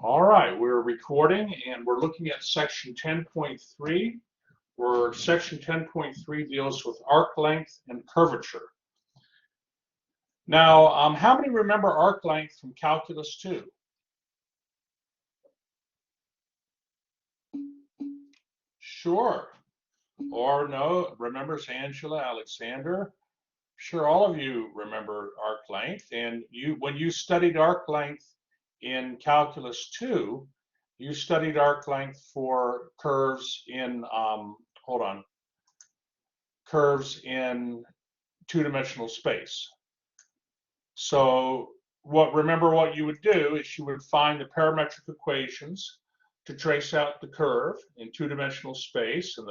All right, we're recording and we're looking at section 10.3, where section 10.3 deals with arc length and curvature. Now, how many remember arc length from Calculus 2? Sure. Or no, remembers Angela, Alexander? Sure, all of you remember arc length, and when you studied arc length in Calculus 2, you studied arc length for curves in, curves in two-dimensional space. So remember what you would do is you would find the parametric equations to trace out the curve in two-dimensional space, and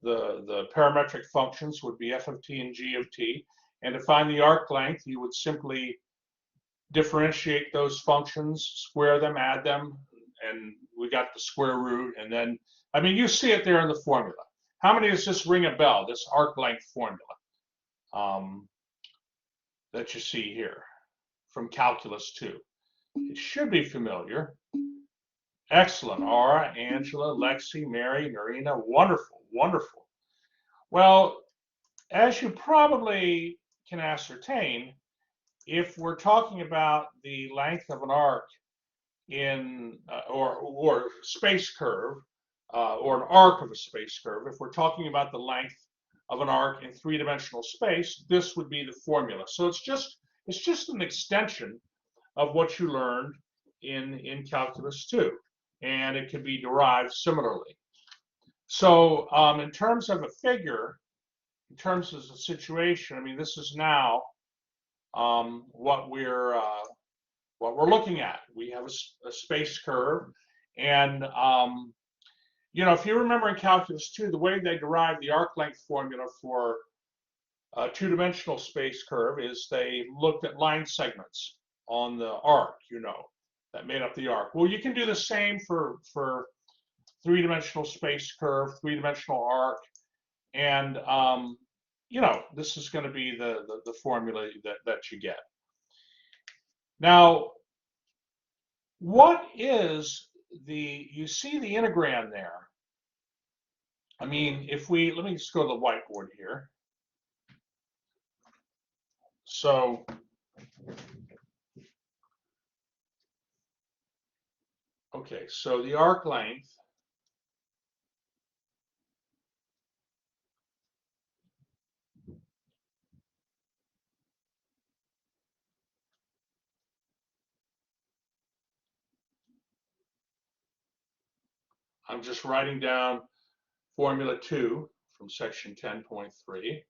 the parametric functions would be f of t and g of t. And to find the arc length, you would simply differentiate those functions, square them, add them, and we got the square root. And then, I mean, you see it there in the formula. How many does this ring a bell, this arc length formula that you see here from Calculus 2? It should be familiar. Excellent. Aura, Angela, Lexi, Mary, Marina, wonderful, wonderful. Well, as you probably can ascertain, if we're talking about the length of an arc in or space curve or an arc of a space curve, if we're talking about the length of an arc in three-dimensional space, this would be the formula. So it's just an extension of what you learned in Calculus 2, and it can be derived similarly. So in terms of a figure, in terms of the situation, I mean, this is now what we're looking at. We have a space curve, and you know, if you remember in Calculus 2, the way they derived the arc length formula for a two-dimensional space curve is they looked at line segments on the arc, you know, that made up the arc. Well, you can do the same for three-dimensional space curve, three-dimensional arc, and you know, this is going to be the formula that you get. Now, what is you see the integrand there? I mean, let me just go to the whiteboard here. So, okay, so the arc length I'm just writing down formula 2 from section 10.3.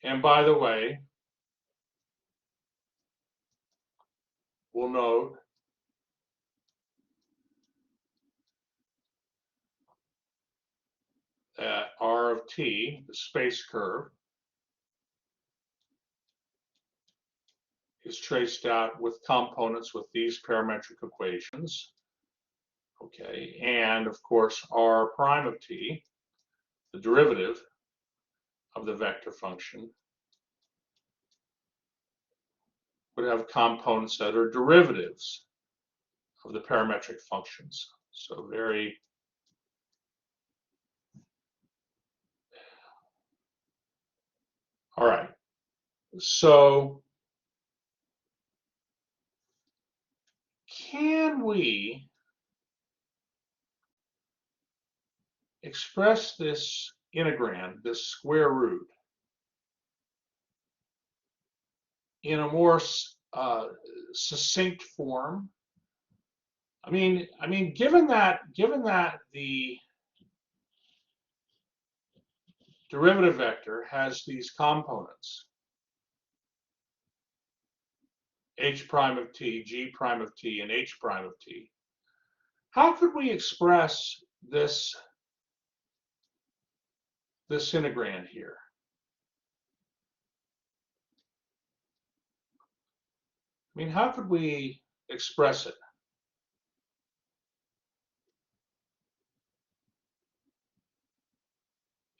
And by the way, we'll note that R of t, the space curve, is traced out with components with these parametric equations. Okay, and of course R prime of t, the derivative of the vector function, would have components that are derivatives of the parametric functions. So all right. So can we express this integrand, this square root, in a more succinct form? I mean, given that the derivative vector has these components, h prime of t, g prime of t, and h prime of t, how could we express this integrand here? I mean, how could we express it?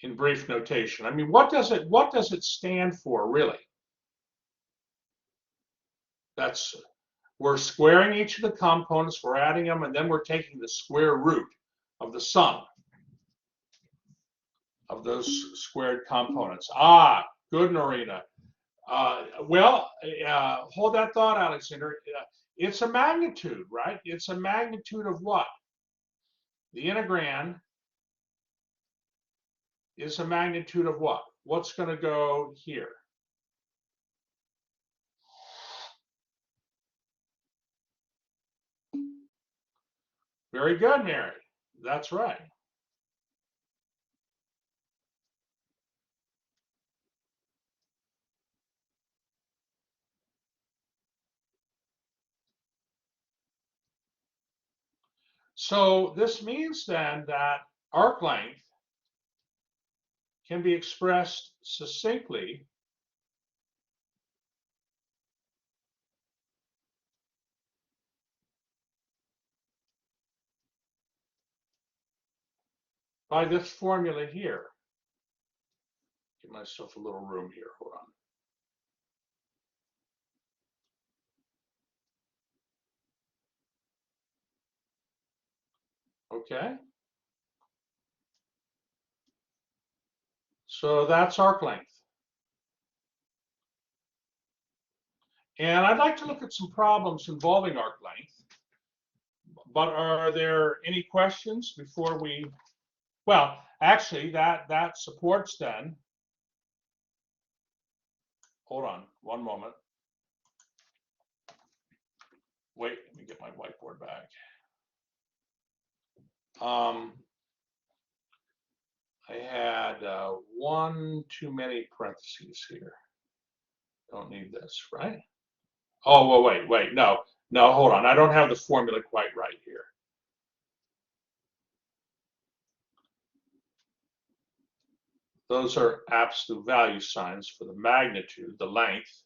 in brief notation. I mean, what does it stand for, really? We're squaring each of the components, we're adding them, and then we're taking the square root of the sum of those squared components. Ah, good, Norina. Hold that thought, Alexander. It's a magnitude, right? It's a magnitude of what? The integrand is a magnitude of what? What's going to go here? Very good, Mary. That's right. So this means then that arc length can be expressed succinctly by this formula here. Give myself a little room here. Hold on. Okay. So that's arc length. And I'd like to look at some problems involving arc length. But are there any questions before we? Well, actually, that supports then. Hold on one moment. Wait, let me get my whiteboard back. I had one too many parentheses here. Don't need this, right? Oh, well, wait, no, hold on. I don't have the formula quite right here. Those are absolute value signs for the magnitude, the length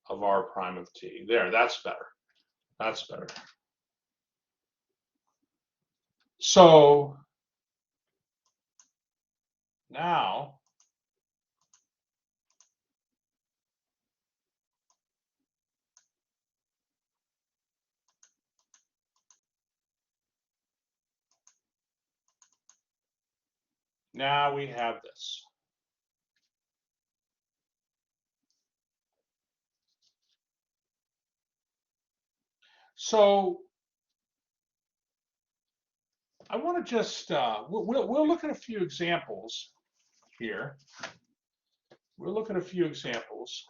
of r prime of t. There, that's better. That's better. So now we have this. So I want to just, we'll look at a few examples here. We'll look at a few examples.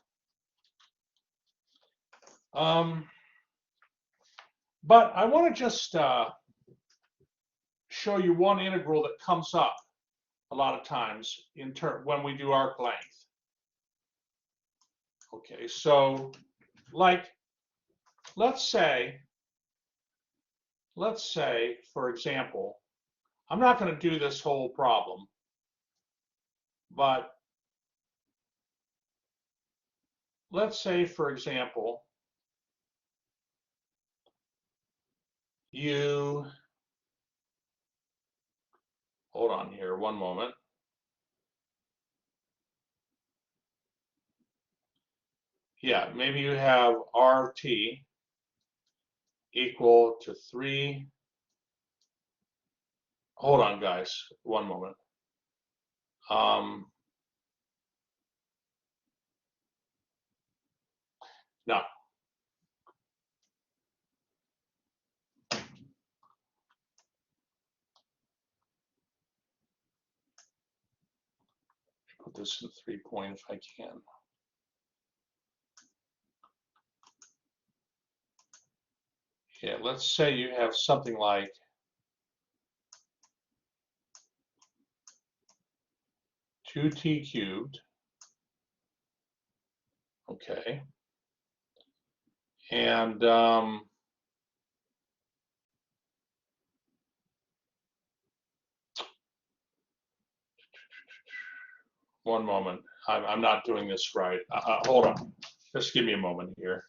But I want to just show you one integral that comes up a lot of times when we do arc length. Okay, so like, let's say, for example, I'm not going to do this whole problem, but let's say, for example, you, hold on here one moment. Yeah, maybe you have RT equal to 3. Hold on, guys, one moment. No. Put this in 3-point if I can. Yeah, let's say you have something like 2t cubed. Okay. And one moment. I'm not doing this right. Hold on. Just give me a moment here.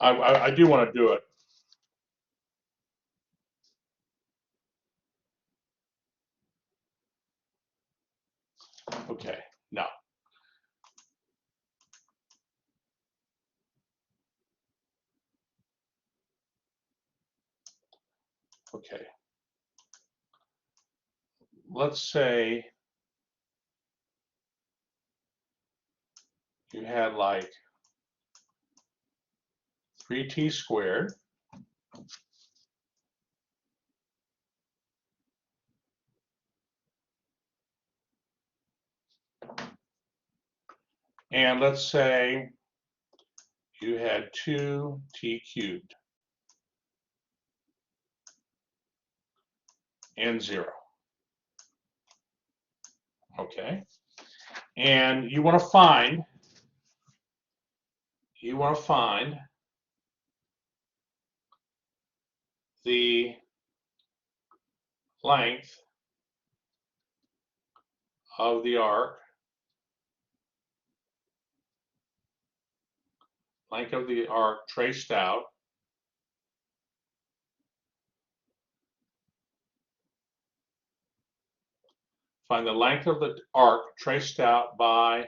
I do want to do it. Okay, no. Okay. Let's say you had like 3t squared and let's say you had 2t cubed and 0. Okay. And you want to find the length of the arc, traced out find the length of the arc traced out by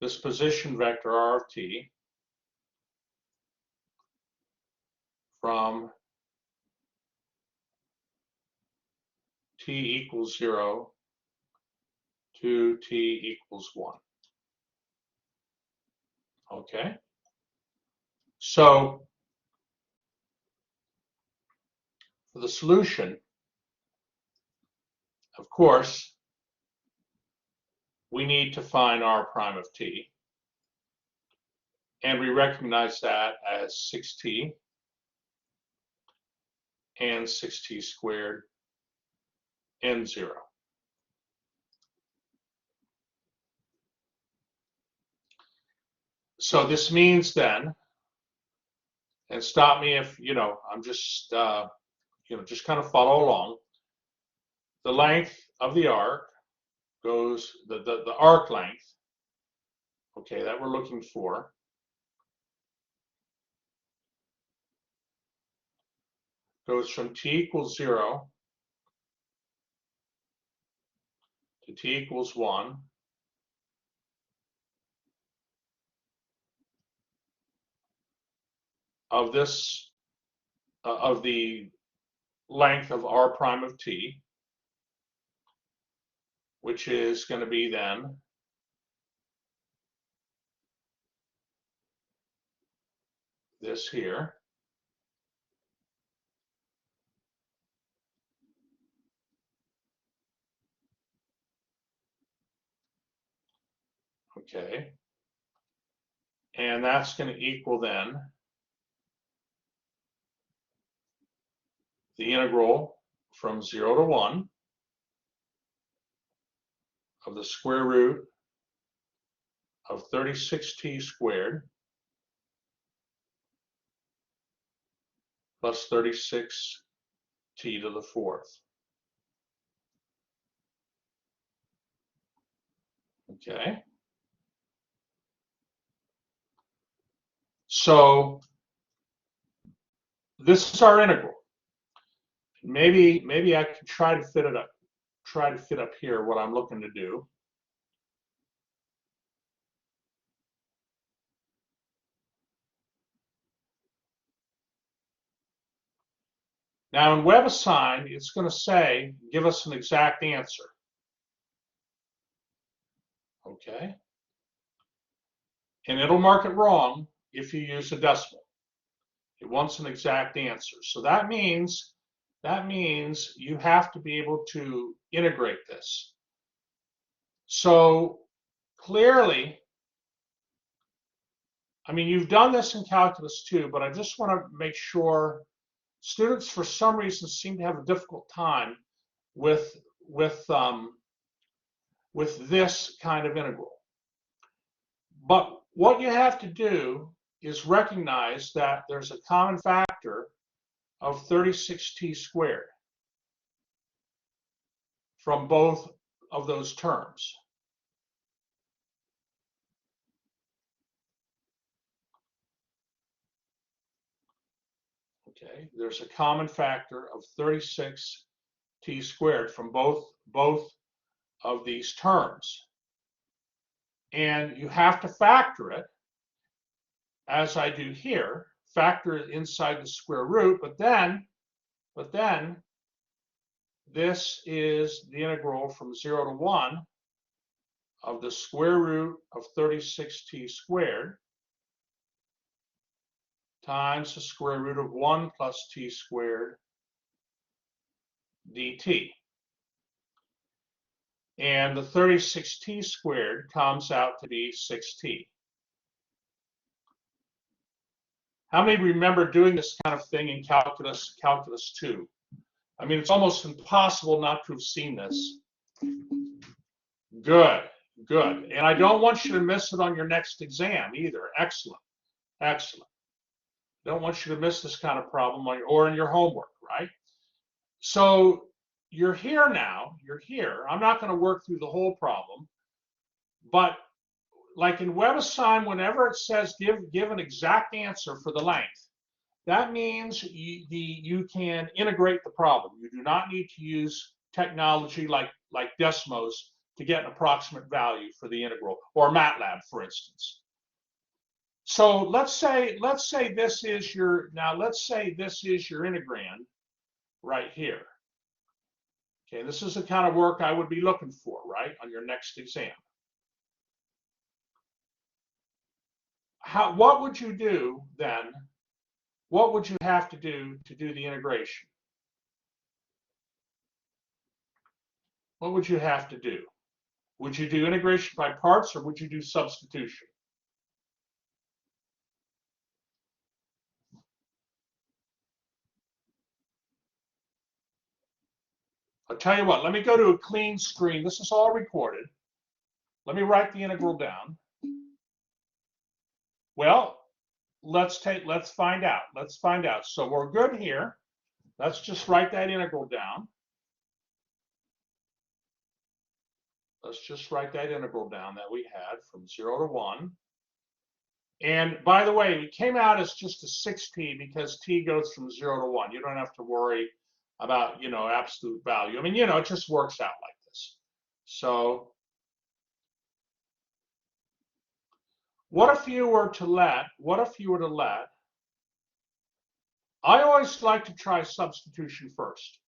this position vector r of t from t equals 0 to t equals 1. Okay? So for the solution, of course, we need to find r prime of t. And we recognize that as 6t and 6t squared and 0. So this means then, and stop me if, I'm just, just kind of follow along. The length of the arc goes, the arc length, okay, that we're looking for, goes from t equals 0 to t equals 1 of this, of the length of r prime of t, which is going to be then this here. Okay. And that's going to equal then the integral from 0 to 1 of the square root of 36t squared plus 36t to the fourth. Okay. So this is our integral. Maybe I can try to fit up here what I'm looking to do. Now in WebAssign, it's going to say, give us an exact answer. Okay. And it'll mark it wrong if you use a decimal. It wants an exact answer. So that means you have to be able to integrate this. So clearly, I mean, you've done this in calculus too, but I just want to make sure students for some reason seem to have a difficult time with this kind of integral. But what you have to do is recognize that there's a common factor of 36t squared from both of those terms. Okay, there's a common factor of 36t squared from both of these terms. And you have to factor it, as I do here, factor it inside the square root, but then this is the integral from 0 to 1 of the square root of 36t squared times the square root of 1 plus t squared dt. And the 36t squared comes out to be 6t. How many remember doing this kind of thing in calculus 2? I mean, it's almost impossible not to have seen this. Good, good. And I don't want you to miss it on your next exam either. Excellent, excellent. Don't want you to miss this kind of problem or in your homework, right? So you're here now, you're here. I'm not going to work through the whole problem, but like in WebAssign, whenever it says give an exact answer for the length, that means you can integrate the problem. You do not need to use technology like Desmos to get an approximate value for the integral, or MATLAB, for instance. So let's say this is your integrand right here. Okay, this is the kind of work I would be looking for, right, on your next exam. What would you do then? What would you have to do the integration? What would you have to do? Would you do integration by parts, or would you do substitution? I'll tell you what, let me go to a clean screen. This is all recorded. Let me write the integral down. Well, let's find out. Let's find out. So we're good here. Let's just write that integral down. Let's just write that integral down that we had from 0 to 1. And by the way, it came out as just a 6t because t goes from 0 to 1. You don't have to worry about, absolute value. I mean, it just works out like this. So what if you were to let, I always like to try substitution first.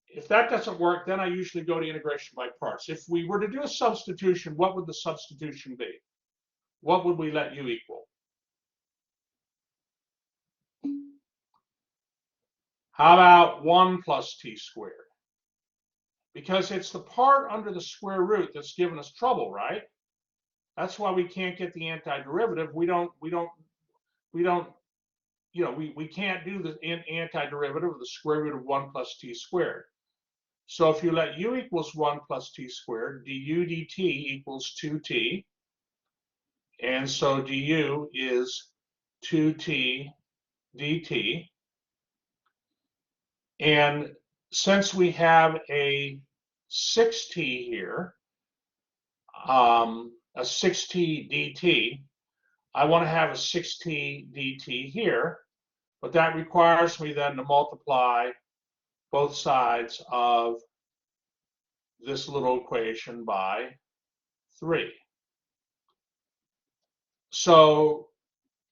If that doesn't work, then I usually go to integration by parts. If we were to do a substitution, what would the substitution be? What would we let u equal? How about 1 plus t squared? Because it's the part under the square root that's given us trouble, right? That's why we can't get the antiderivative. We can't do the antiderivative of the square root of 1 plus t squared. So if you let u equals 1 plus t squared, du dt equals 2t. And so du is 2t dt. And since we have a 6t here, a 6t dt, I want to have a 6t dt here, but that requires me then to multiply both sides of this little equation by 3. So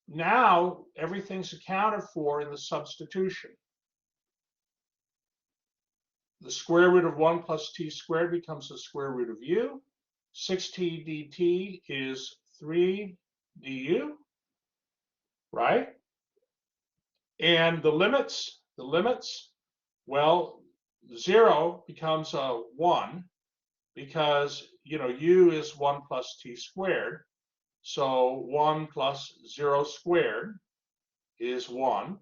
now everything's accounted for in the substitution. The square root of 1 plus t squared becomes the square root of u. 6t dt is 3 du, right? And the limits, well, 0 becomes a 1 because, u is 1 plus t squared. So 1 plus 0 squared is 1.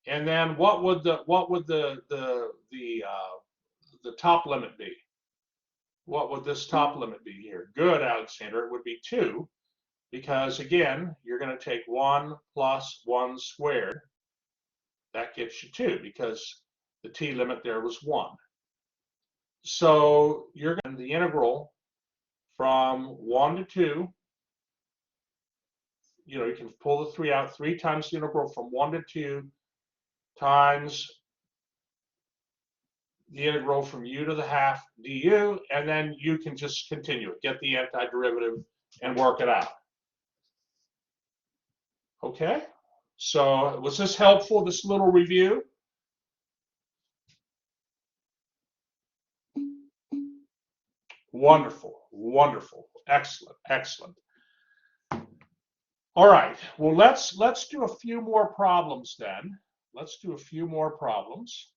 And then what would the top limit be? What would this top limit be here? Good, Alexander. It would be 2, because again, you're going to take 1 plus 1 squared. That gets you 2 because the t limit there was 1. So you're going to the integral from 1 to 2. You can pull the 3 out. 3 times the integral from 1 to 2 times the integral from u to the half du, and then you can just continue it, get the antiderivative and work it out. Okay, so was this helpful, this little review? Wonderful, wonderful, excellent, excellent. All right, well, let's do a few more problems then. Let's do a few more problems.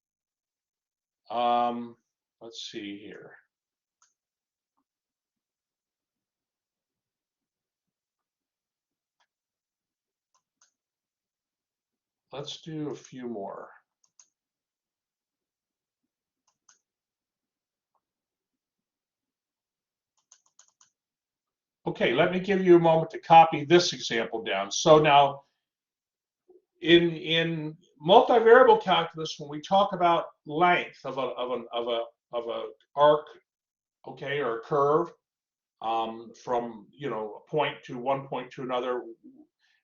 Let's see here. Let's do a few more. Okay, let me give you a moment to copy this example down. So now, in multivariable calculus, when we talk about length of a arc, okay, or a curve, from a point to one point to another,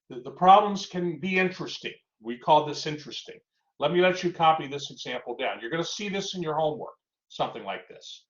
the problems can be interesting. We call this interesting. Let you copy this example down. You're going to see this in your homework, something like this.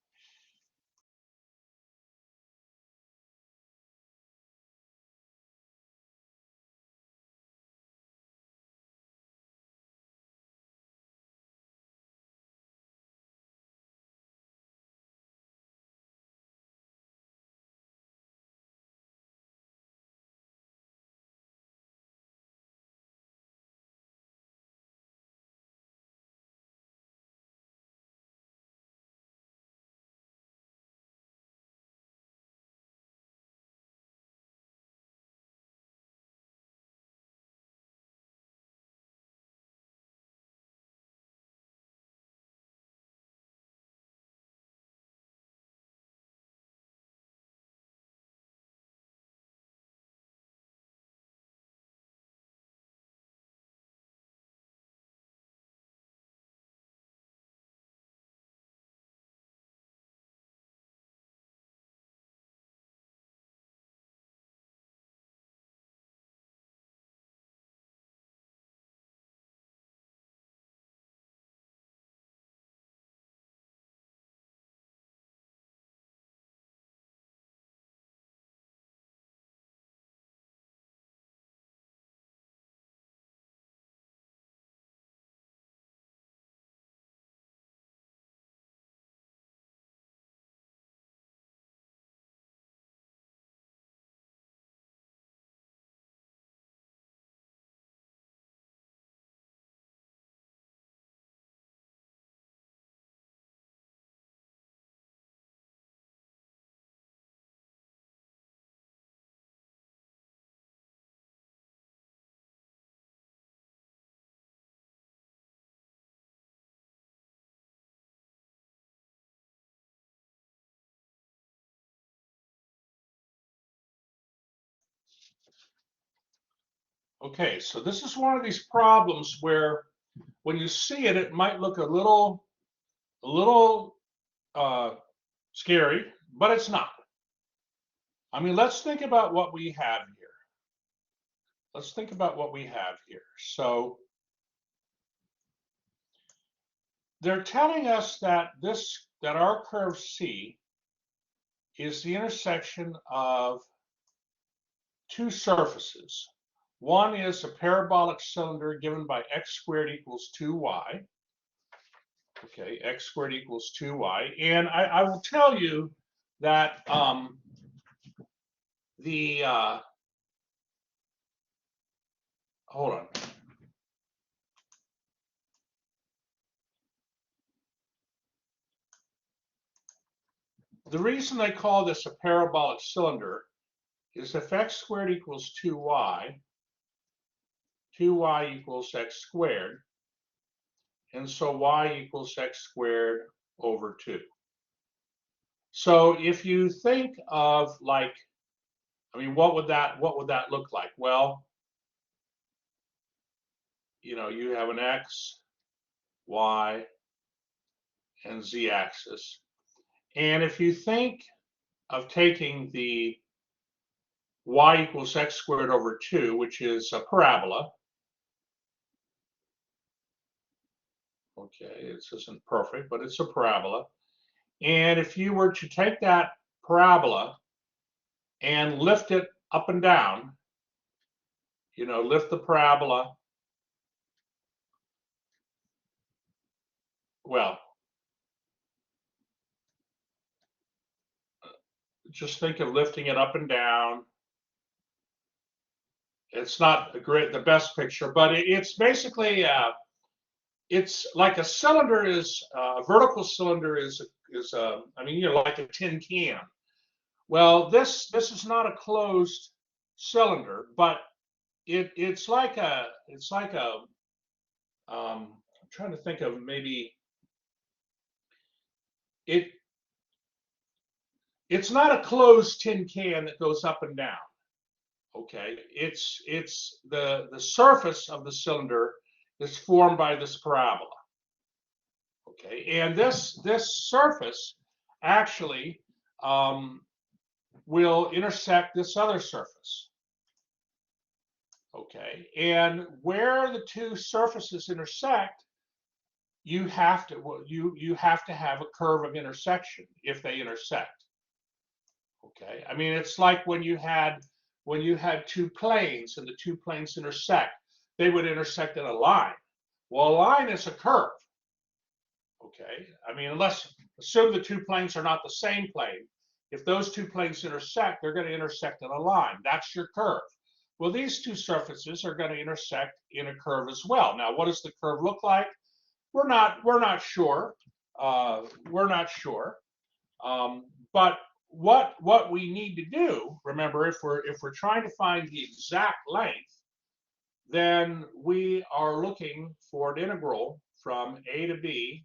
Okay, so this is one of these problems where when you see it, it might look a little scary, but it's not. I mean, let's think about what we have here. Let's think about what we have here. So they're telling us that our curve C is the intersection of two surfaces. One is a parabolic cylinder given by x squared equals 2y. Okay, x squared equals 2y. And I will tell you that hold on. The reason they call this a parabolic cylinder is if x squared equals 2y, 2y equals x squared, and so y equals x squared over 2. So if you think of, like, I mean, what would that look like? Well, you have an x, y, and z axis. And if you think of taking the y equals x squared over 2, which is a parabola, Okay, this isn't perfect, but it's a parabola. And if you were to take that parabola and lift it up and down, lift the parabola, well, just think of lifting it up and down. It's not the best picture, but it's basically it's like a cylinder is a vertical cylinder is I mean, like a tin can. Well, this is not a closed cylinder, but it's like a I'm trying to think of maybe it it's not a closed tin can that goes up and down. Okay, it's the surface of the cylinder is formed by this parabola. Okay, and this surface actually will intersect this other surface. Okay, and where the two surfaces intersect, you have to have a curve of intersection if they intersect. Okay, I mean, it's like when you had two planes and the two planes intersect, they would intersect in a line. Well, a line is a curve. Okay, I mean, assume the two planes are not the same plane. If those two planes intersect, they're going to intersect in a line. That's your curve. Well, these two surfaces are going to intersect in a curve as well. Now, what does the curve look like? We're not sure. We're not sure. But what we need to do, remember, if we're trying to find the exact length, then we are looking for an integral from a to b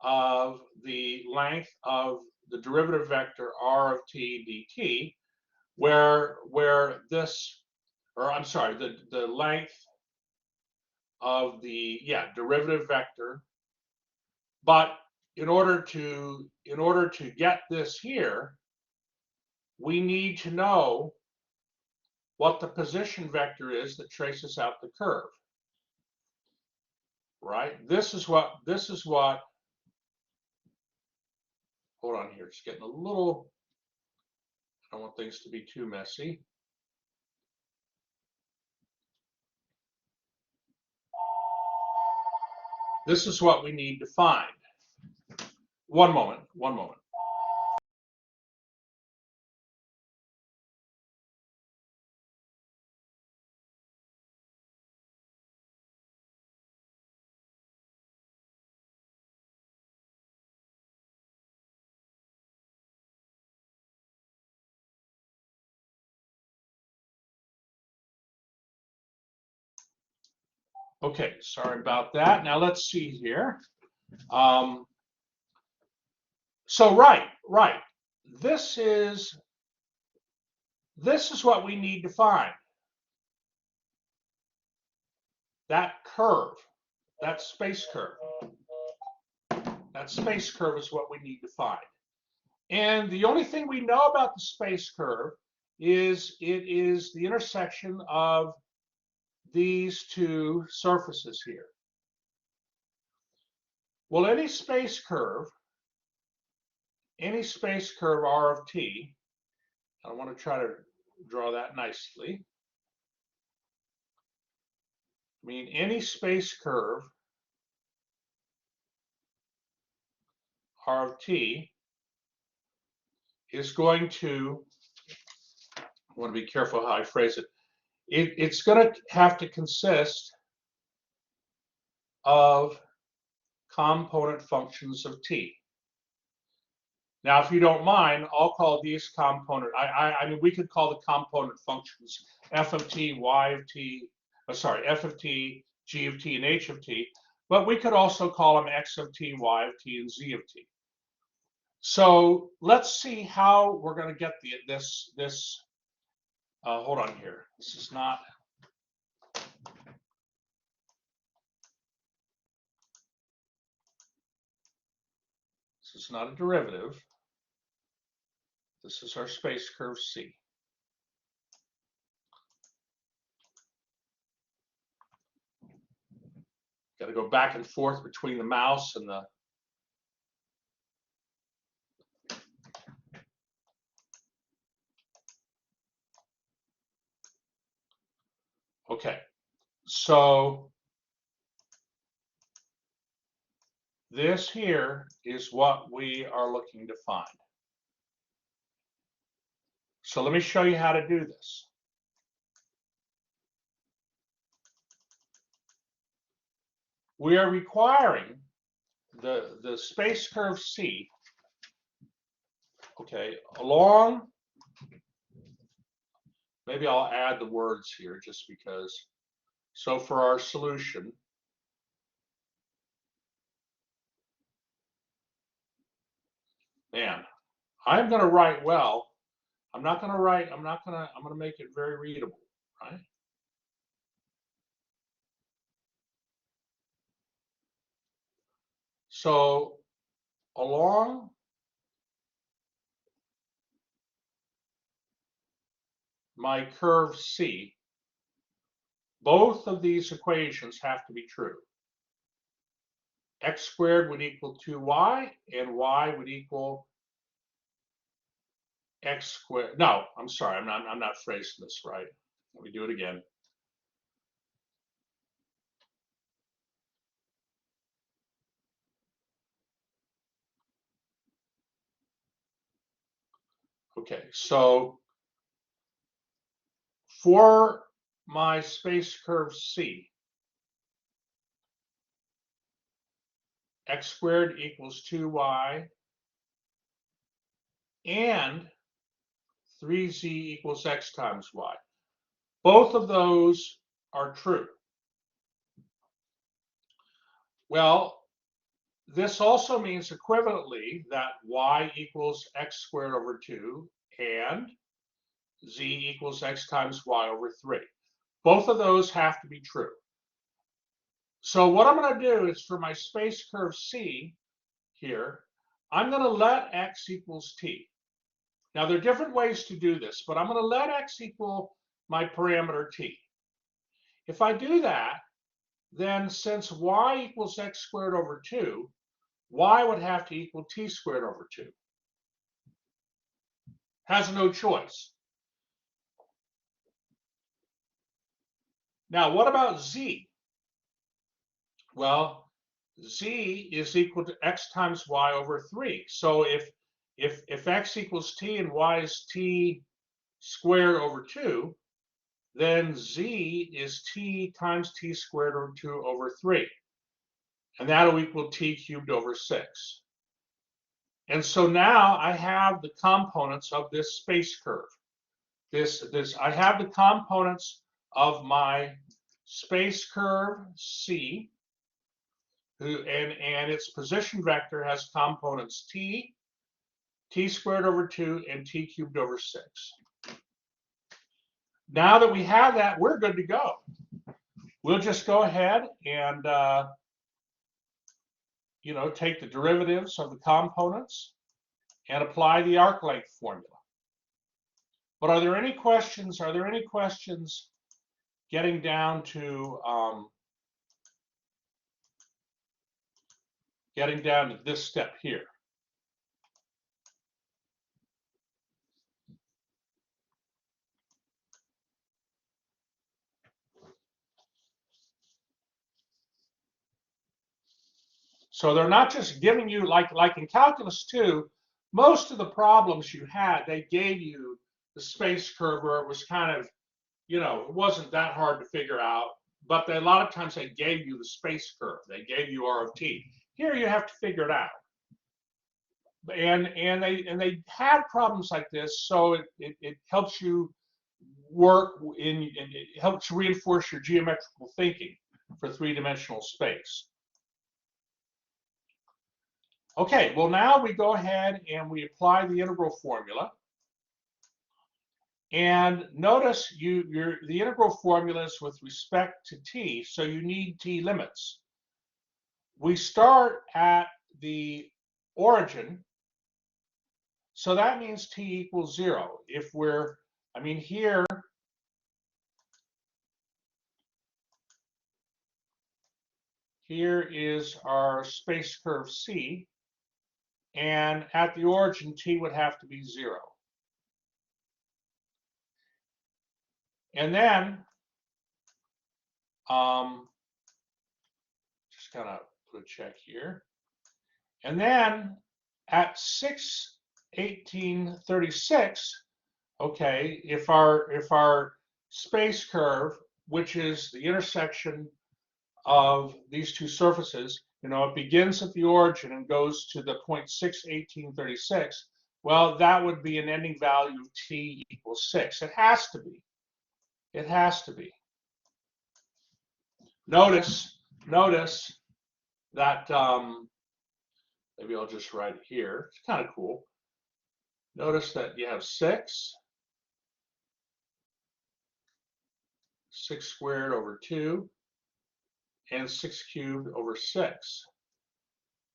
of the length of the derivative vector r of t dt, where this, or I'm sorry, the length of the derivative vector. But in order to get this here, we need to know what the position vector is that traces out the curve. Right? This is what hold on here, it's getting a little, I don't want things to be too messy. This is what we need to find. One moment. Okay, sorry about that. Now let's see here. So right. This is what we need to find. That curve, that space curve. That space curve is what we need to find. And the only thing we know about the space curve is it is the intersection of these two surfaces here. Well, any space curve r of t, I want to try to draw that nicely. I mean, any space curve r of t is going to, I want to be careful how I phrase it, it's going to have to consist of component functions of t. Now, if you don't mind, I'll call these component, I mean, we could call the component functions f of t, y of t, f of t, g of t, and h of t, but we could also call them x of t, y of t, and z of t. So let's see how we're going to get this, hold on here. This is not, a derivative. This is our space curve C. Got to go back and forth between the mouse and the. Okay, so this here is what we are looking to find. So let me show you how to do this. We are requiring the space curve C, okay, along, maybe I'll add the words here just because. So for our solution, man, I'm going to write well. I'm going to make it very readable, right? So along my curve C, both of these equations have to be true. X squared would equal 2y, and y would equal x squared. No, I'm sorry, I'm not phrasing this right. Let me do it again. Okay, so for my space curve C, x squared equals 2y, and 3z equals x times y. Both of those are true. Well, this also means equivalently that y equals x squared over 2 and z equals x times y over 3. Both of those have to be true. So what I'm going to do is for my space curve C here, I'm going to let x equals t. Now there are different ways to do this, but I'm going to let x equal my parameter t. If I do that, then since y equals x squared over 2, y would have to equal t squared over 2. Has no choice. Now, what about z? Well, z is equal to x times y over 3. So if x equals t and y is t squared over 2, then z is t times t squared over 2 over 3. And that'll equal t cubed over 6. And so now I have the components of this space curve. I have the components of my space curve C, and its position vector has components t squared over 2, and t cubed over 6. Now that we have that, we're good to go. We'll just go ahead and take the derivatives of the components and apply the arc length formula. But are there any questions? Are there any questions getting down to this step here? So they're not just giving you, like in calculus 2, most of the problems you had, they gave you the space curve where it was kind of, it wasn't that hard to figure out, but a lot of times they gave you the space curve. They gave you R of t. Here you have to figure it out. And they had problems like this, so it helps you work it helps reinforce your geometrical thinking for three-dimensional space. Okay, well now we go ahead and we apply the integral formula. And notice the integral formula is with respect to t, so you need t limits. We start at the origin, so that means t equals 0. If we're, here, Here is our space curve C, and at the origin, t would have to be 0. And then, just kind of put a check here. And then at 6/1836, okay, if our space curve, which is the intersection of these two surfaces, it begins at the origin and goes to the point 6/1836, well, that would be an ending value of t equals 6. It has to be. It has to be. Notice that, maybe I'll just write it here. It's kind of cool. Notice that you have 6 squared over 2, and 6 cubed over 6,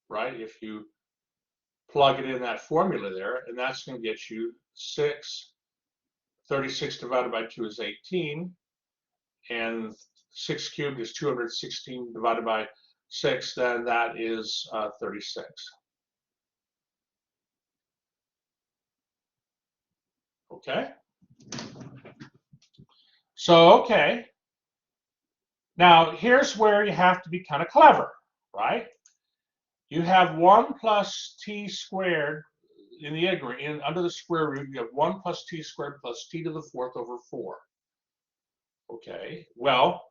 right? If you plug it in that formula there, and that's going to get you 36 divided by 2 is 18, and 6 cubed is 216 divided by 6, then that is 36. Okay? So, okay. Now, here's where you have to be kind of clever, right? You have 1 plus t squared in the under the square root. You have 1 plus t squared plus t to the 4th over 4. Okay, well,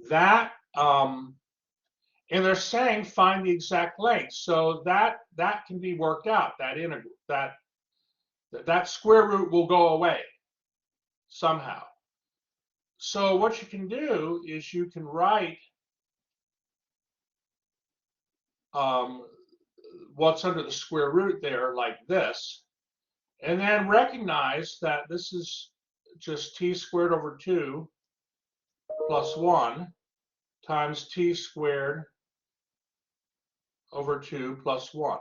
that, and they're saying find the exact length. So that can be worked out. That integral, that square root will go away somehow. So what you can do is you can write what's under the square root there like this, and then recognize that this is just t squared over 2 plus 1 times t squared over 2 plus 1.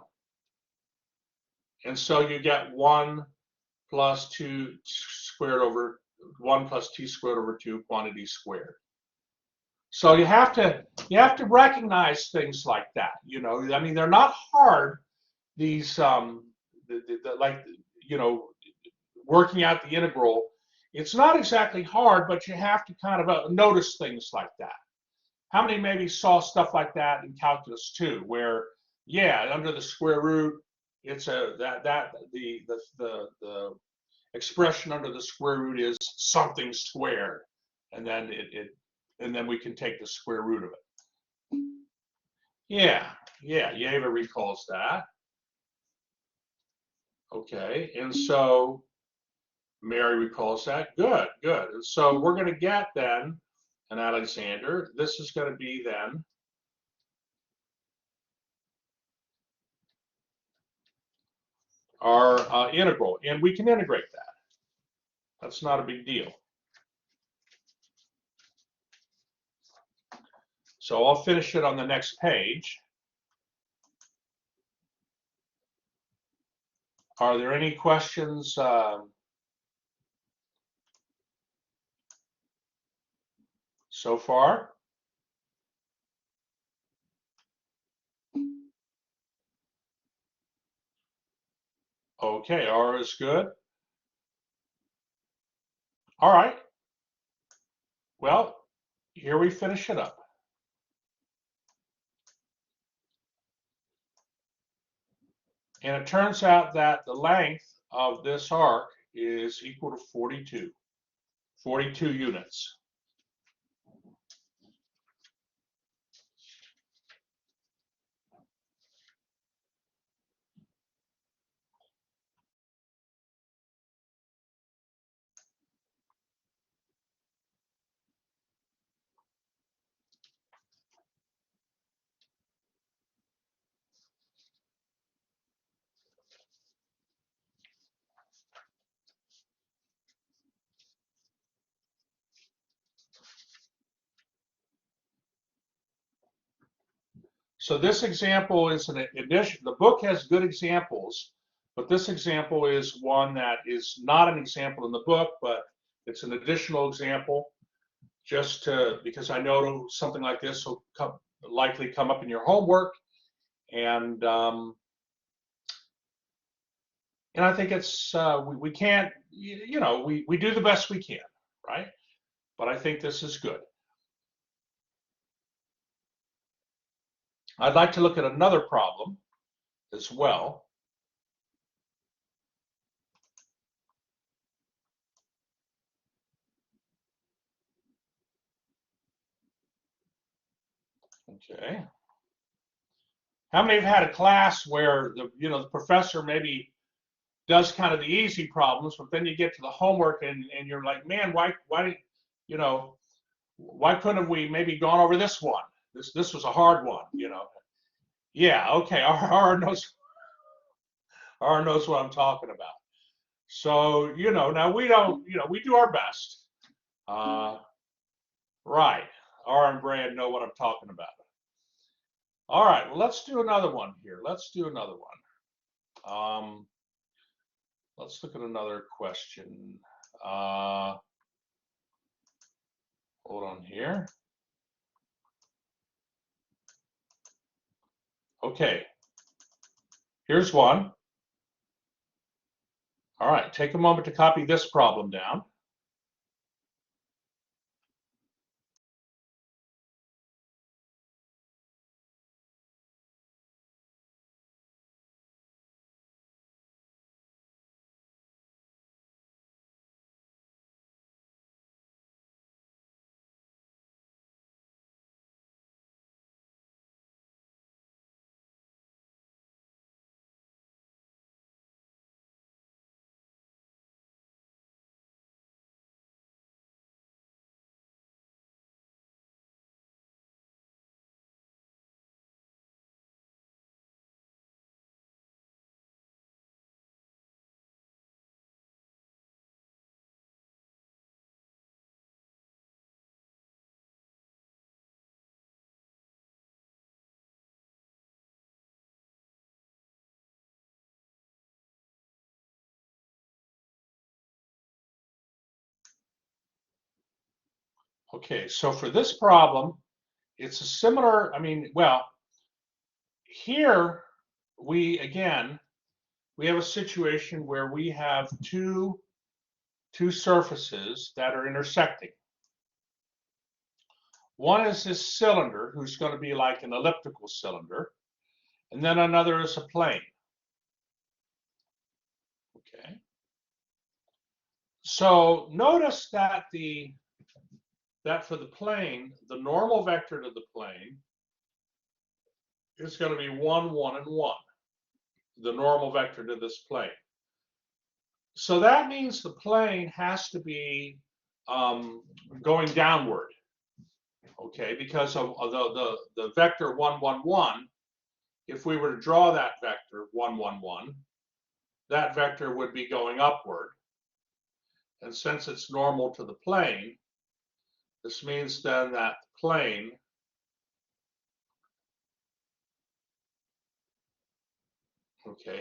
And so you get 1 plus 2 squared over 1 plus t squared over 2 quantity squared. So you have to recognize things like that. I mean, they're not hard. These like, working out the integral, it's not exactly hard, but you have to kind of notice things like that. How many maybe saw stuff like that in calculus 2, where, yeah, under the square root, it's the expression under the square root is something squared, and then and then we can take the square root of it. Yeah, Yeva recalls that. Okay, and so Mary recalls that. Good. And so we're going to get then an Alexander. This is going to be then our integral, and we can integrate that. That's not a big deal. So I'll finish it on the next page. Are there any questions so far? Okay, R is good. All right. Well, here we finish it up. And it turns out that the length of this arc is equal to 42 units. So this example is an addition. The book has good examples, but this example is one that is not an example in the book, but it's an additional example. just to, because I know something like this will likely come up in your homework, and I think it's we can't, we do the best we can, right? But I think this is good. I'd like to look at another problem as well. Okay. How many have had a class where the professor maybe does kind of the easy problems, but then you get to the homework and you're like, man, why you know why couldn't we maybe gone over this one? This was a hard one, Yeah, okay. R knows what I'm talking about. So now we don't, we do our best. Right. R and Brad know what I'm talking about. All right. Well, let's do another one here. Let's do another one. Let's look at another question. Hold on here. Okay. Here's one. All right. Take a moment to copy this problem down. Okay. So for this problem, it's a similar, well, here again, we have a situation where we have two surfaces that are intersecting. One is this cylinder, who's going to be like an elliptical cylinder, and then another is a plane. Okay. So notice that for the plane, the normal vector to the plane is going to be 1, 1, and 1. The normal vector to this plane. So that means the plane has to be going downward. Okay, because of the vector 1, 1, 1, if we were to draw that vector 1, 1, 1, that vector would be going upward. And since it's normal to the plane, this means then that the plane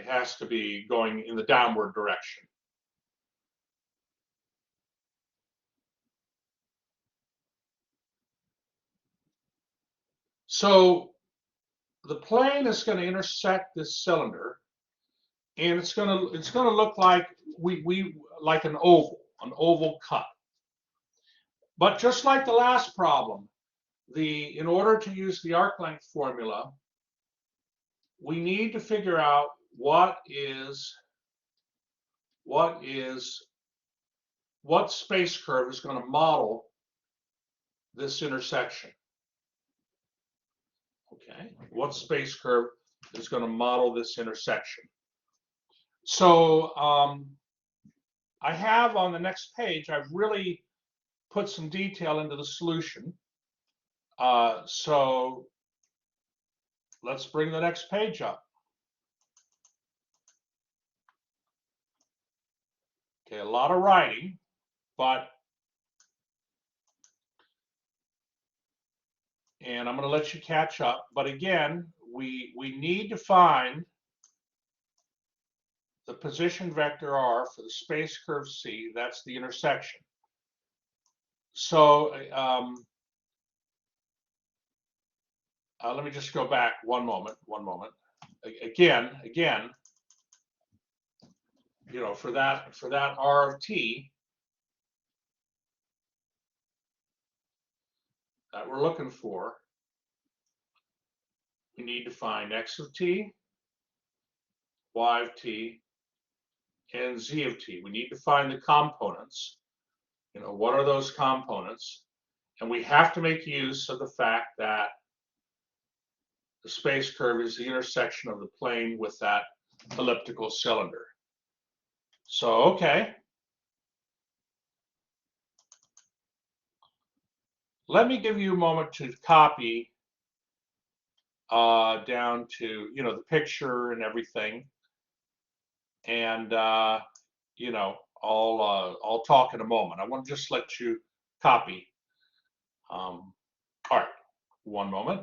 has to be going in the downward direction. So the plane is going to intersect this cylinder, and it's going to look like like an oval cut. But just like the last problem, in order to use the arc length formula, we need to figure out what space curve is going to model this intersection. Okay, what space curve is going to model this intersection? So I have on the next page, I've really put some detail into the solution. So let's bring the next page up. Okay, a lot of writing, and I'm going to let you catch up. But again, we need to find the position vector r for the space curve C. That's the intersection. So let me just go back one moment. Again, you know, for that R of t that we're looking for, we need to find x of t, y of t, and z of t. We need to find the components. You know, what are those components? And we have to make use of the fact that the space curve is the intersection of the plane with that elliptical cylinder. So, okay. Let me give you a moment to copy down to, you know, the picture and everything. And, you know, I'll talk in a moment. I want to just let you copy. All right, one moment.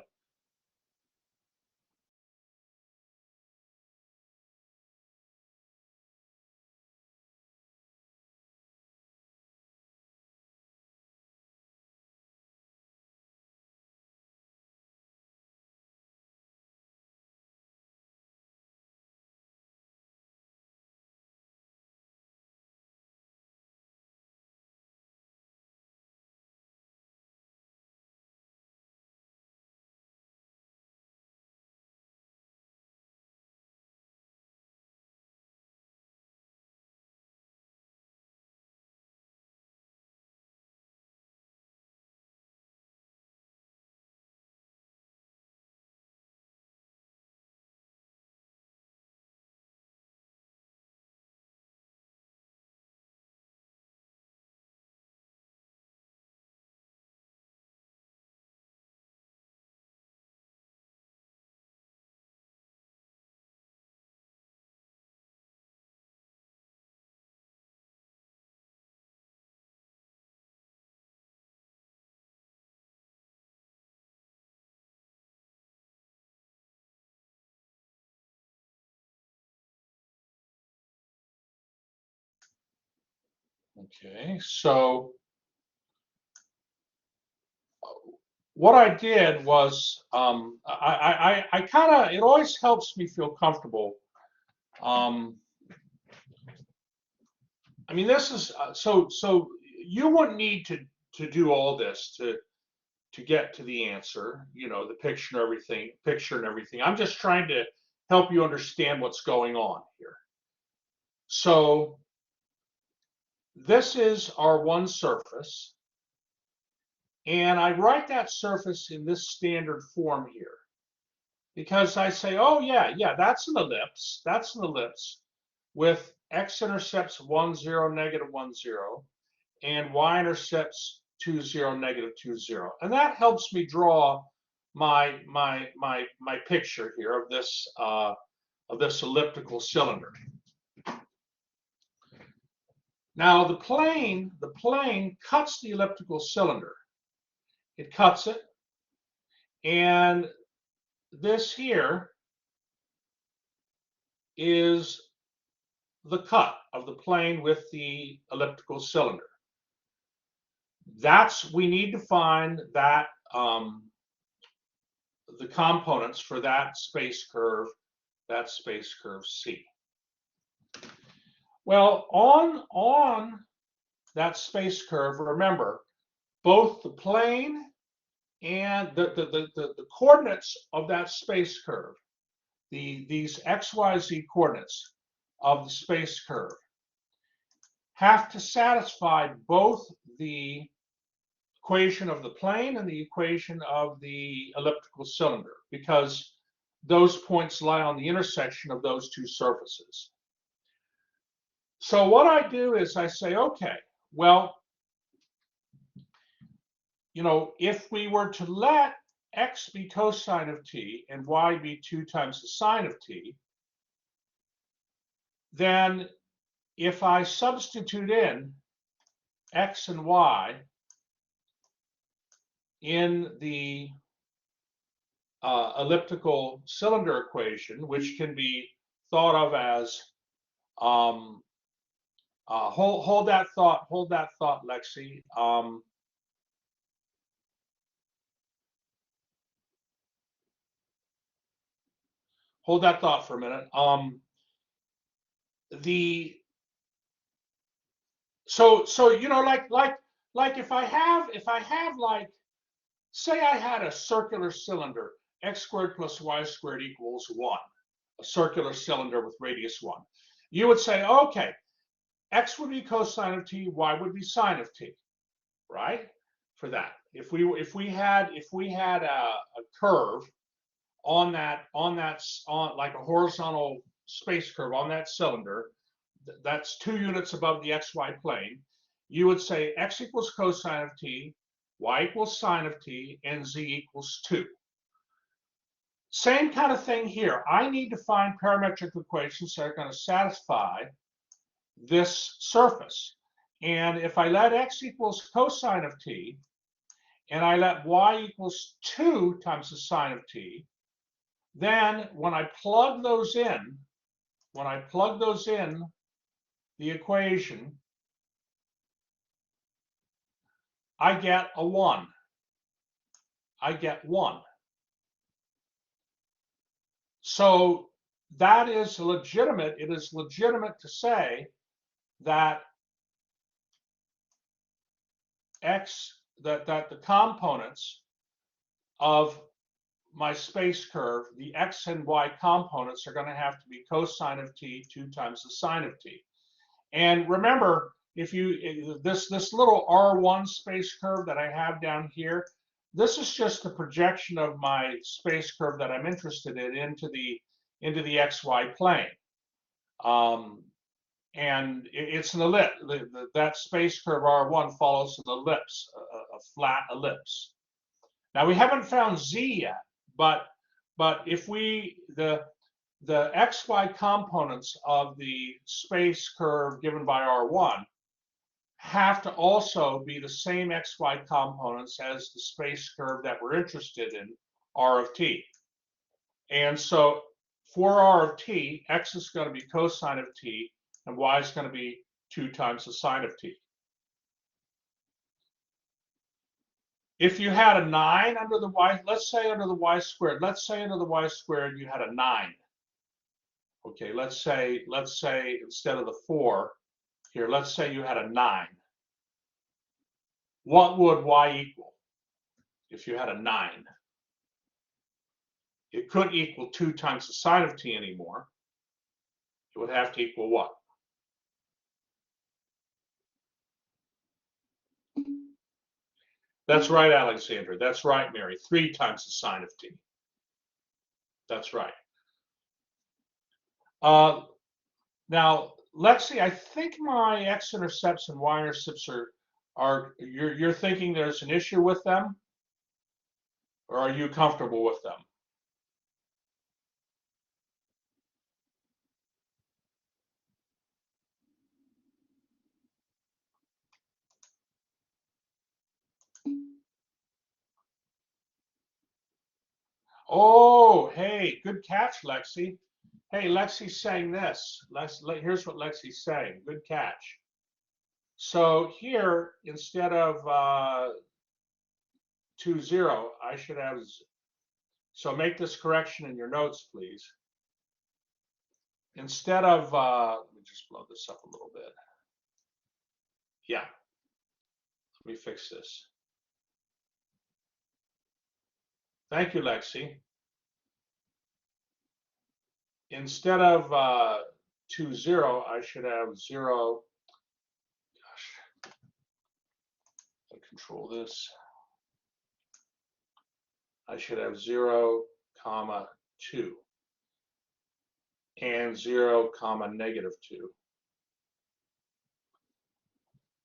Okay, so what I did was I kind of, it always helps me feel comfortable. I mean, this is so you wouldn't need to do all this to get to the answer, you know, the picture and everything. I'm just trying to help you understand what's going on here. So this is our one surface, and I write that surface in this standard form here because I say, oh yeah, that's an ellipse. That's an ellipse with x-intercepts 1, 0, negative 1, 0, and y-intercepts 2, 0, negative 2, 0. And that helps me draw my picture here of this elliptical cylinder. Now the plane cuts the elliptical cylinder. It cuts it, and this here is the cut of the plane with the elliptical cylinder. We need to find that the components for that space curve C. Well, on that space curve, remember, both the plane and the coordinates of that space curve, these XYZ coordinates of the space curve, have to satisfy both the equation of the plane and the equation of the elliptical cylinder, because those points lie on the intersection of those two surfaces. So what I do is I say, okay, well, you know, if we were to let x be cosine of t and y be 2 times the sine of t, then if I substitute in x and y in the elliptical cylinder equation, which can be thought of as hold that thought, Lexi. hold that thought for a minute. The so you know, like if I have like, say I had a circular cylinder, x squared plus y squared equals 1, a circular cylinder with radius 1. You would say, okay, x would be cosine of t, y would be sine of t, right? For that, if we had a curve on like a horizontal space curve on that cylinder, that's 2 units above the xy plane, you would say x equals cosine of t, y equals sine of t, and z equals 2. Same kind of thing here. I need to find parametric equations that are going to satisfy this surface. And if I let x equals cosine of t, and I let y equals 2 times the sine of t, then when I plug those in, the equation, I get a 1. I get 1. So that is legitimate. It is legitimate to say that that the components of my space curve, the x and y components, are going to have to be cosine of t 2 times the sine of t. And remember, if you this little R1 space curve that I have down here, this is just the projection of my space curve that I'm interested in into the xy plane. And it's an ellipse. That space curve R1 follows an ellipse, a flat ellipse. Now we haven't found z yet, but if the xy components of the space curve given by R1 have to also be the same xy components as the space curve that we're interested in, R of t. And so for R of t, x is going to be cosine of t, and y is going to be 2 times the sine of t. If you had a 9 under the y, let's say under the y squared, you had a 9. Okay, let's say instead of the 4 here, let's say you had a 9. What would y equal if you had a 9? It couldn't equal 2 times the sine of t anymore. It would have to equal what? That's right, Alexandra. That's right, Mary. 3 times the sine of t. That's right. Now, Lexi, I think my x-intercepts and y-intercepts you're thinking there's an issue with them, or are you comfortable with them? Oh, hey, good catch, Lexi. Hey, Lexi's saying this. Here's what Lexi's saying. Good catch. So here, instead of 2, 0, I should have, so make this correction in your notes, please. Instead of, let me just blow this up a little bit. Yeah, let me fix this. Thank you, Lexi. Instead of 2, 0, I should have 0. Gosh, I'll control this. I should have 0, comma 2 and 0, comma negative 2.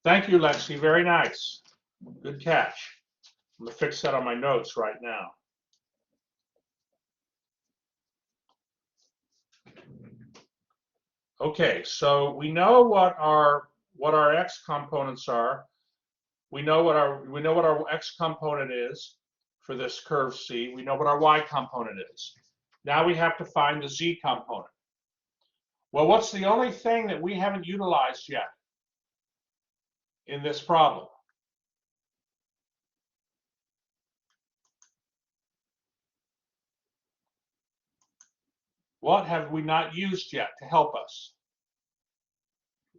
Thank you, Lexi. Very nice. Good catch. I'm going to fix that on my notes right now. Okay, so we know what our x components are. We know what our x component is for this curve C. We know what our y component is. Now we have to find the z component. Well, what's the only thing that we haven't utilized yet in this problem? What have we not used yet to help us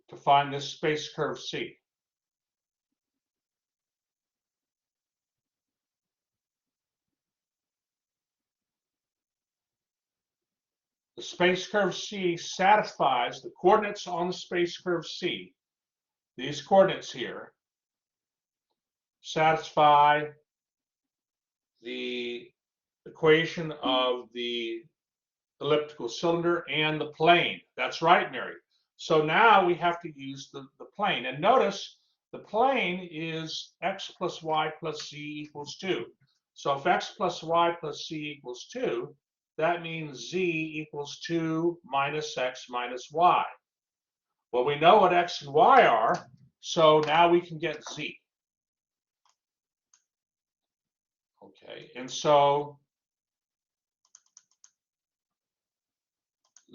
to find this space curve C? The space curve C satisfies the coordinates on the space curve C. These coordinates here satisfy the equation of the elliptical cylinder and the plane. That's right, Mary. So now we have to use the plane. And notice the plane is x plus y plus z equals 2. So if x plus y plus z equals 2, that means z equals 2 minus x minus y. Well, we know what x and y are, so now we can get z. Okay, and so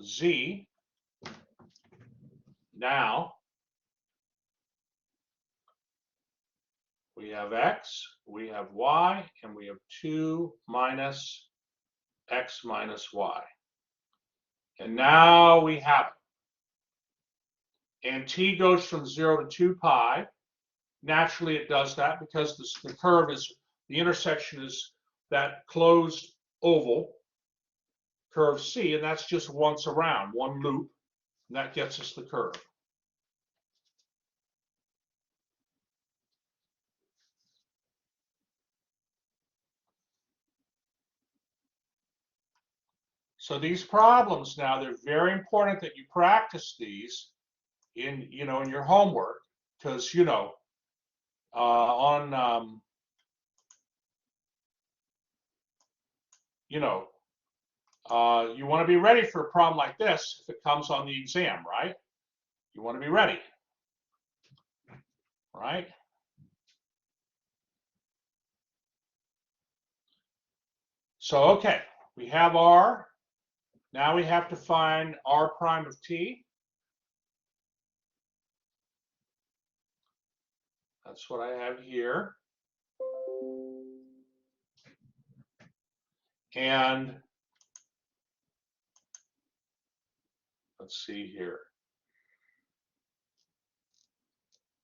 z now, we have x, we have y, and we have 2 minus x minus y. And now we have it. And t goes from 0 to 2 pi. Naturally, it does that because the curve is, the intersection is that closed oval curve C, and that's just once around, one loop, and that gets us the curve. So these problems now, they're very important that you practice these in, in your homework, because, on, you want to be ready for a problem like this if it comes on the exam, right? You want to be ready, right? So, okay, we have R. Now we have to find R prime of T. That's what I have here. And let's see here.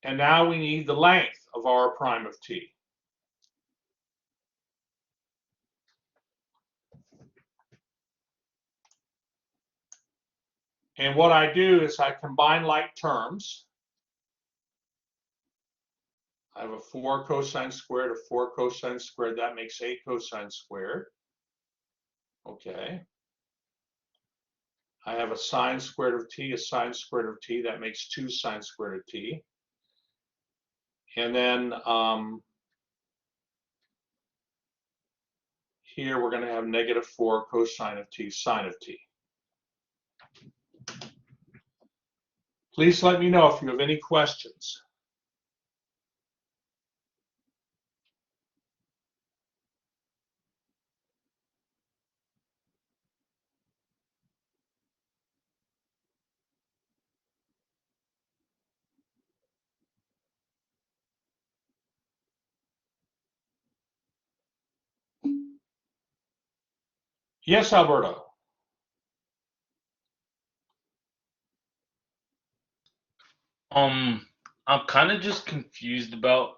And now we need the length of R prime of T. And what I do is I combine like terms. I have a 4 cosine squared, a 4 cosine squared. That makes 8 cosine squared. Okay. I have a sine squared of t, a sine squared of t. That makes 2 sine squared of t. And then here we're going to have negative 4 cosine of t, sine of t. Please let me know if you have any questions. Yes, Alberto. I'm kind of just confused about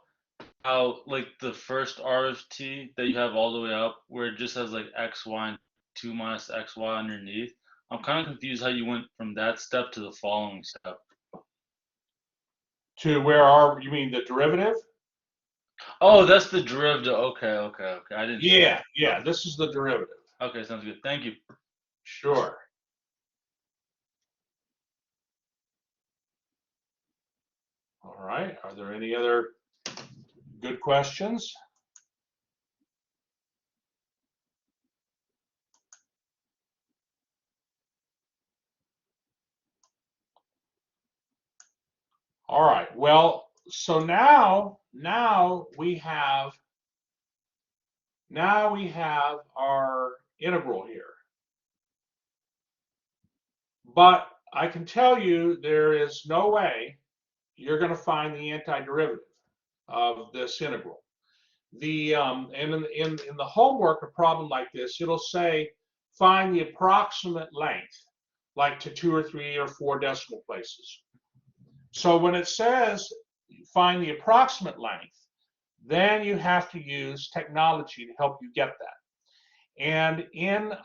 how like the first R of T that you have all the way up, where it just has like x, y, and 2 minus x, y underneath. I'm kind of confused how you went from that step to the following step. To where are you mean the derivative? Oh, that's the derivative. Okay. I didn't see that. Yeah, this is the derivative. Okay, sounds good. Thank you. Sure. All right. Are there any other good questions? All right. Well, so now we have our integral here. But I can tell you there is no way you're going to find the antiderivative of this integral. And in the homework, a problem like this, it'll say find the approximate length, like to 2 or 3 or 4 decimal places. So when it says find the approximate length, then you have to use technology to help you get that. And in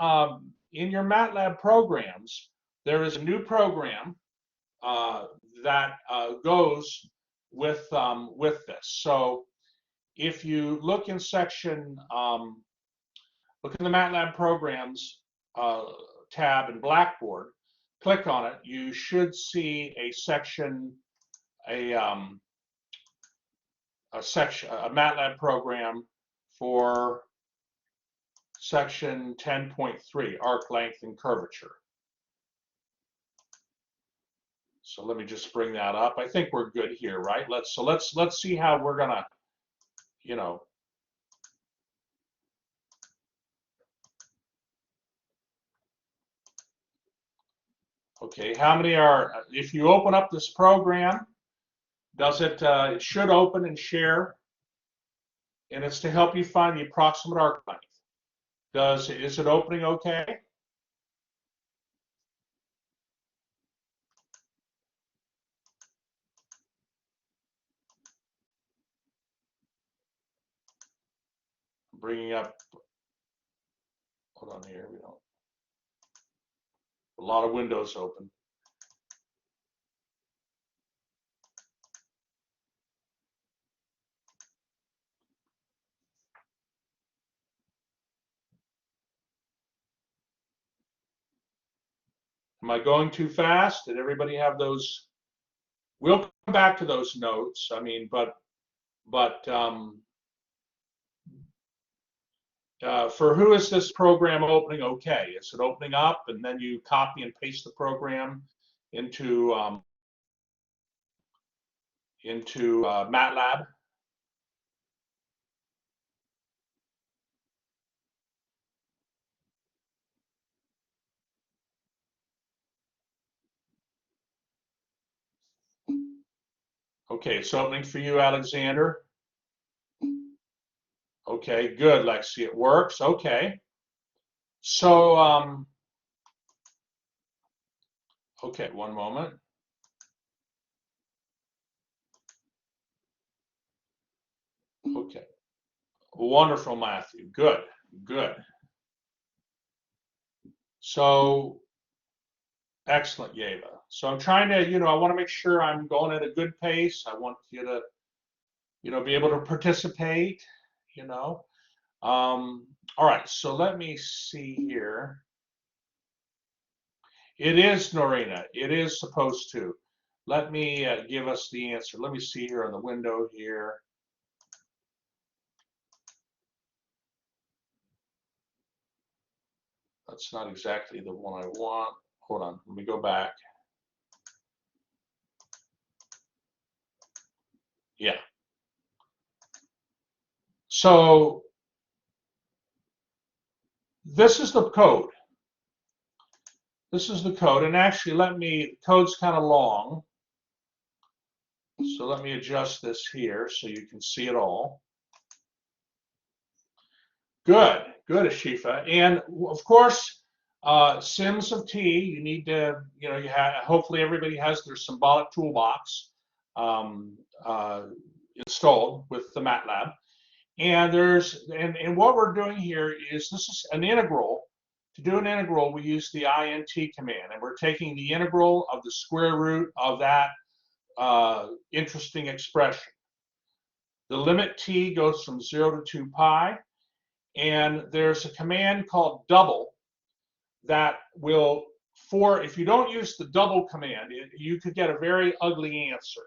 your MATLAB programs, there is a new program that goes with this. So if you look in section, look in the MATLAB programs tab in Blackboard, click on it, you should see a section, a MATLAB program for section 10.3, arc length and curvature. So let me just bring that up. I think we're good here, right? Let's see how we're gonna, you know. Okay, how many are, if you open up this program, does it, it should open and share, and it's to help you find the approximate arc length. Is it opening okay? I'm bringing up, hold on here, we don't, a lot of windows open. Am I going too fast? Did everybody have those? We'll come back to those notes. I mean, but for who is this program opening okay? Is it opening up and then you copy and paste the program into MATLAB? Okay, it's opening for you, Alexander. Okay, good, Lexi, it works. Okay. So, okay, one moment. Okay, wonderful, Matthew. Good, good. So, excellent, Yeva. So I'm trying to, I want to make sure I'm going at a good pace. I want you to, be able to participate, you know. All right, so let me see here. It is, Norina, it is supposed to. Let me give us the answer. Let me see here on the window here. That's not exactly the one I want. Hold on, let me go back. Yeah. So this is the code. This is the code, and actually the code's kind of long. So let me adjust this here so you can see it all. Good, good, Ashifa. And of course, sims of t, you need to, hopefully everybody has their symbolic toolbox installed with the MATLAB. And and what we're doing here is, this is an integral. To do an integral, we use the int command, and we're taking the integral of the square root of that interesting expression. The limit t goes from 0 to 2 pi, and there's a command called double that will, if you don't use the double command, you could get a very ugly answer.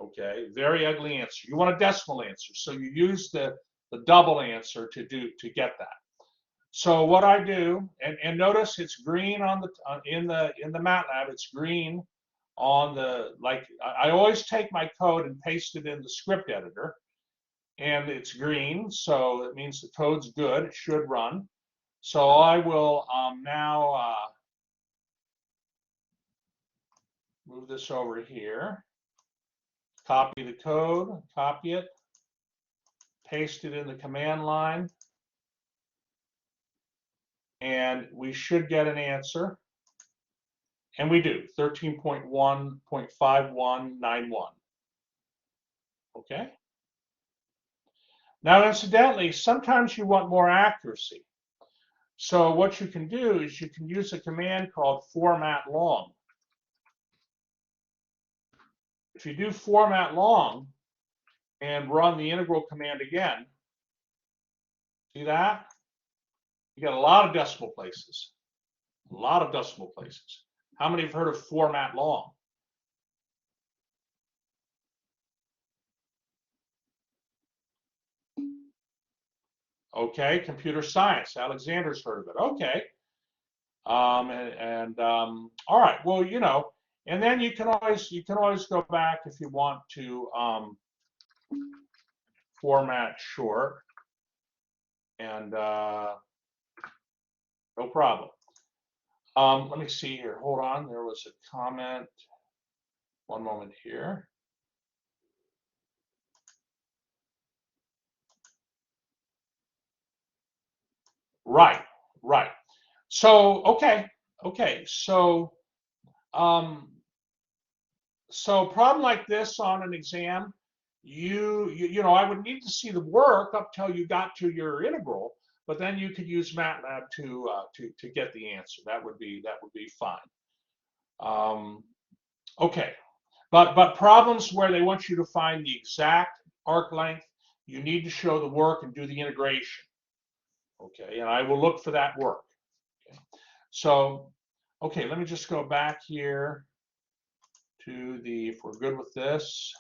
Okay, very ugly answer. You want a decimal answer, so you use the double answer to get that. So what I do, and notice it's green on the in the MATLAB, it's green on the, like, I always take my code and paste it in the script editor, and it's green, so it means the code's good, it should run. So I will now move this over here, copy the code, copy it, paste it in the command line. and we should get an answer. And we do, 13.1.5191. Okay? Now, incidentally, sometimes you want more accuracy. So what you can do is you can use a command called format long. If you do format long and run the integral command again, see that? You got a lot of decimal places. A lot of decimal places. How many have heard of format long? Okay, computer science. Alexander's heard of it. Okay. All right. Well, you know, and then you can always go back if you want to format short, and no problem. Let me see here. Hold on. There was a comment. One moment here. Right. Right. So okay. Okay. So a problem like this on an exam, you know, I would need to see the work up till you got to your integral, but then you could use MATLAB to get the answer. That would be fine. Okay, but problems where they want you to find the exact arc length, you need to show the work and do the integration. Okay, and I will look for that work. Okay. So, okay, let me just go back here to the, if we're good with this,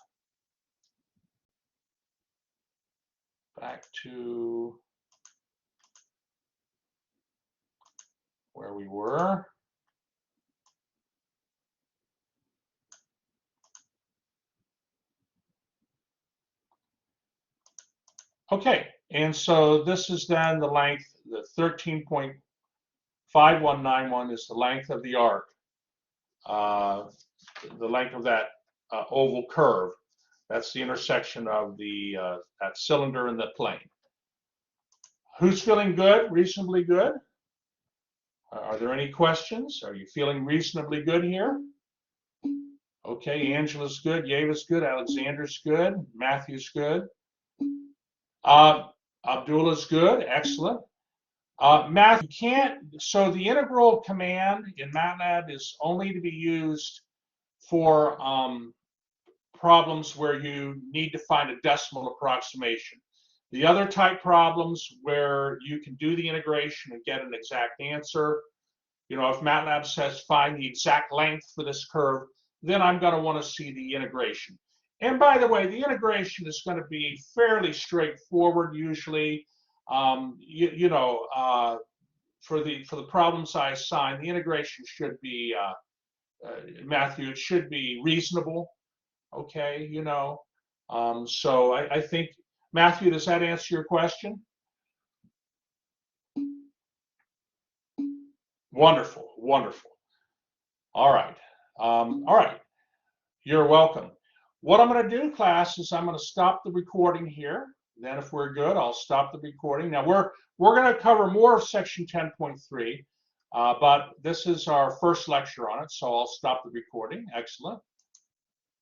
back to where we were. Okay, and so this is then the length, the 13.5191 is the length of the arc, the length of that oval curve. That's the intersection of the that cylinder and the plane. Who's feeling good, reasonably good? Are there any questions? Are you feeling reasonably good here? Okay, Angela's good, Yeva's good, Alexander's good, Matthew's good. Abdullah's good, excellent. Matthew, can't, so the integral command in MATLAB is only to be used for problems where you need to find a decimal approximation. The other type problems where you can do the integration and get an exact answer, you know, if MATLAB says find the exact length for this curve, then I'm going to want to see the integration. And by the way, the integration is going to be fairly straightforward usually. You know, for the problems I assign, the integration should be Matthew. It should be reasonable. Okay, you know. So I think Matthew, does that answer your question? Wonderful, wonderful. All right, all right. You're welcome. What I'm going to do, class, is I'm going to stop the recording here. Then, if we're good, I'll stop the recording. Now we're going to cover more of section 10.3, but this is our first lecture on it, so I'll stop the recording. Excellent.